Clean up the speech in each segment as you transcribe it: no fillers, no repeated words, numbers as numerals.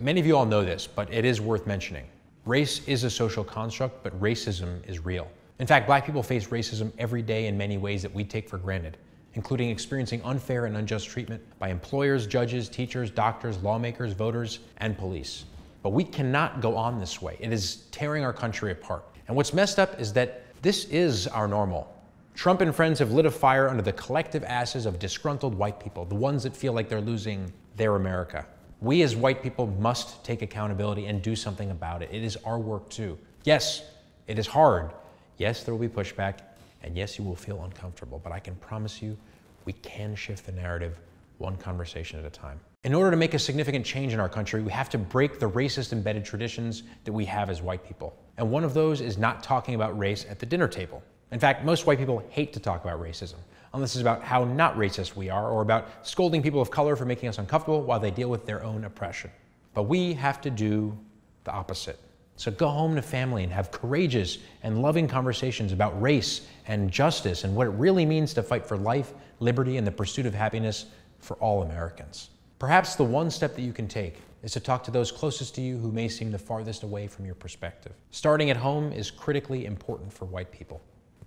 Many of you all know this, but it is worth mentioning. Race is a social construct, but racism is real. In fact, Black people face racism every day in many ways that we take for granted, including experiencing unfair and unjust treatment by employers, judges, teachers, doctors, lawmakers, voters, and police. But we cannot go on this way. It is tearing our country apart. And what's messed up is that this is our normal. Trump and friends have lit a fire under the collective asses of disgruntled white people, the ones that feel like they're losing their America. We as white people must take accountability and do something about it. It is our work too. Yes, it is hard. Yes, there will be pushback, and yes, you will feel uncomfortable, but I can promise you, we can shift the narrative one conversation at a time. In order to make a significant change in our country, we have to break the racist embedded traditions that we have as white people. And one of those is not talking about race at the dinner table. In fact, most white people hate to talk about racism, unless it's about how not racist we are, or about scolding people of color for making us uncomfortable while they deal with their own oppression. But we have to do the opposite. So go home to family and have courageous and loving conversations about race and justice and what it really means to fight for life, liberty, and the pursuit of happiness for all Americans. Perhaps the one step that you can take is to talk to those closest to you who may seem the farthest away from your perspective. Starting at home is critically important for white people.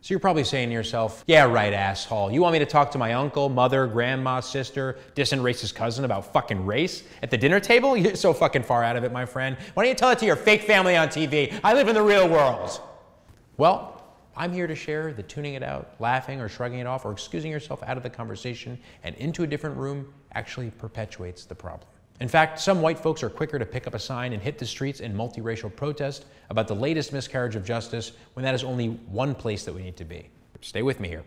So you're probably saying to yourself, yeah, right, asshole. You want me to talk to my uncle, mother, grandma, sister, distant racist cousin about fucking race at the dinner table? You're so fucking far out of it, my friend. Why don't you tell it to your fake family on TV? I live in the real world. Well, I'm here to share that tuning it out, laughing or shrugging it off, or excusing yourself out of the conversation and into a different room actually perpetuates the problem. In fact, some white folks are quicker to pick up a sign and hit the streets in multiracial protest about the latest miscarriage of justice when that is only one place that we need to be. Stay with me here.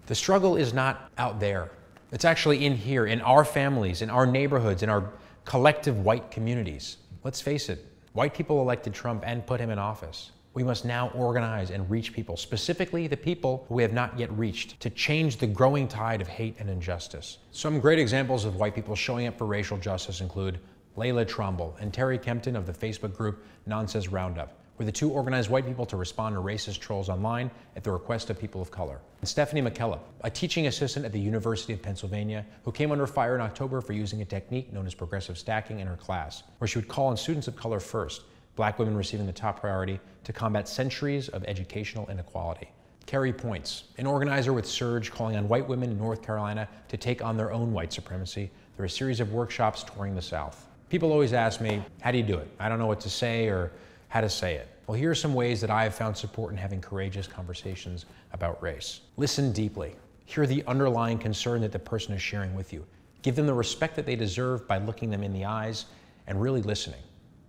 The struggle is not out there. It's actually in here, in our families, in our neighborhoods, in our collective white communities. Let's face it, white people elected Trump and put him in office. We must now organize and reach people, specifically the people who we have not yet reached, to change the growing tide of hate and injustice. Some great examples of white people showing up for racial justice include Layla Trumbull and Terry Kempton of the Facebook group Nonsense Roundup, where the two organized white people to respond to racist trolls online at the request of people of color. And Stephanie McKellop, a teaching assistant at the University of Pennsylvania, who came under fire in October for using a technique known as progressive stacking in her class, where she would call on students of color first, Black women receiving the top priority, to combat centuries of educational inequality. Carrie Points, an organizer with Surge, calling on white women in North Carolina to take on their own white supremacy through a series of workshops touring the South. People always ask me, how do you do it? I don't know what to say or how to say it. Well, here are some ways that I have found support in having courageous conversations about race. Listen deeply. Hear the underlying concern that the person is sharing with you. Give them the respect that they deserve by looking them in the eyes and really listening.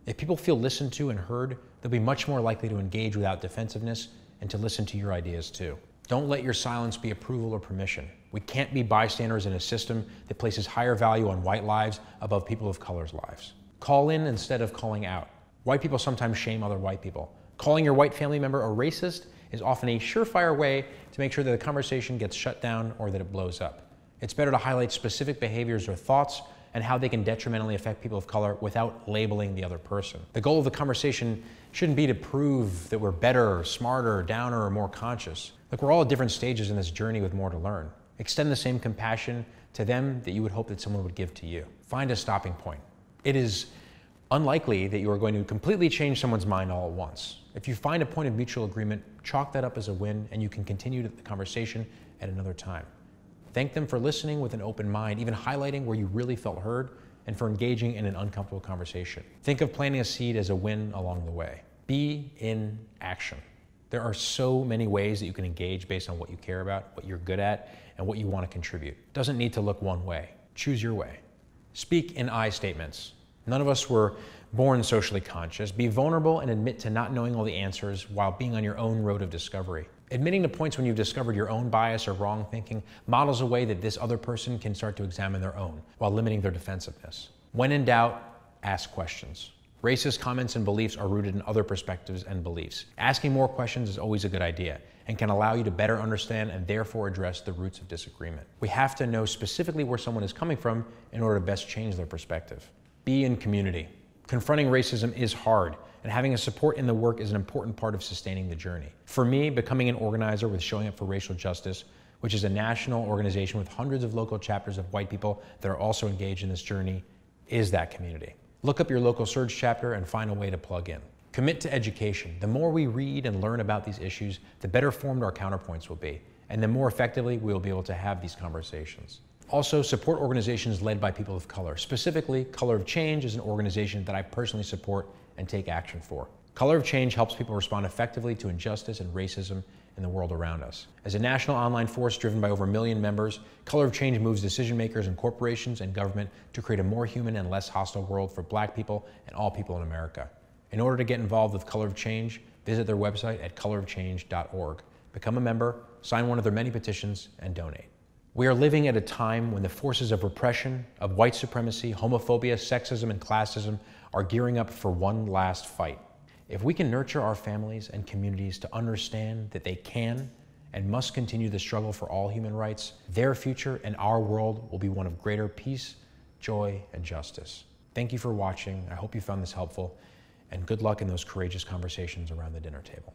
If people feel listened to and heard, they'll be much more likely to engage without defensiveness and to listen to your ideas too. Don't let your silence be approval or permission. We can't be bystanders in a system that places higher value on white lives above people of color's lives. Call in instead of calling out. White people sometimes shame other white people. Calling your white family member a racist is often a surefire way to make sure that the conversation gets shut down or that it blows up. It's better to highlight specific behaviors or thoughts and how they can detrimentally affect people of color without labeling the other person. The goal of the conversation shouldn't be to prove that we're better, smarter, downer, or more conscious. Look, we're all at different stages in this journey with more to learn. Extend the same compassion to them that you would hope that someone would give to you. Find a stopping point. It is unlikely that you are going to completely change someone's mind all at once. If you find a point of mutual agreement, chalk that up as a win, and you can continue the conversation at another time. Thank them for listening with an open mind, even highlighting where you really felt heard, and for engaging in an uncomfortable conversation. Think of planting a seed as a win along the way. Be in action. There are so many ways that you can engage based on what you care about, what you're good at, and what you want to contribute. It doesn't need to look one way. Choose your way. Speak in I statements. None of us were born socially conscious. Be vulnerable and admit to not knowing all the answers while being on your own road of discovery. Admitting to points when you've discovered your own bias or wrong thinking models a way that this other person can start to examine their own while limiting their defensiveness. When in doubt, ask questions. Racist comments and beliefs are rooted in other perspectives and beliefs. Asking more questions is always a good idea and can allow you to better understand and therefore address the roots of disagreement. We have to know specifically where someone is coming from in order to best change their perspective. Be in community. Confronting racism is hard, and having a support in the work is an important part of sustaining the journey. For me, becoming an organizer with Showing Up for Racial Justice, which is a national organization with hundreds of local chapters of white people that are also engaged in this journey, is that community. Look up your local Surge chapter and find a way to plug in. Commit to education. The more we read and learn about these issues, the better formed our counterpoints will be, and the more effectively we will be able to have these conversations. Also, support organizations led by people of color. Specifically, Color of Change is an organization that I personally support and take action for. Color of Change helps people respond effectively to injustice and racism in the world around us. As a national online force driven by over 1 million members, Color of Change moves decision makers in corporations and government to create a more human and less hostile world for Black people and all people in America. In order to get involved with Color of Change, visit their website at colorofchange.org. Become a member, sign one of their many petitions, and donate. We are living at a time when the forces of repression, of white supremacy, homophobia, sexism, and classism are gearing up for one last fight. If we can nurture our families and communities to understand that they can and must continue the struggle for all human rights, their future and our world will be one of greater peace, joy, and justice. Thank you for watching. I hope you found this helpful, and good luck in those courageous conversations around the dinner table.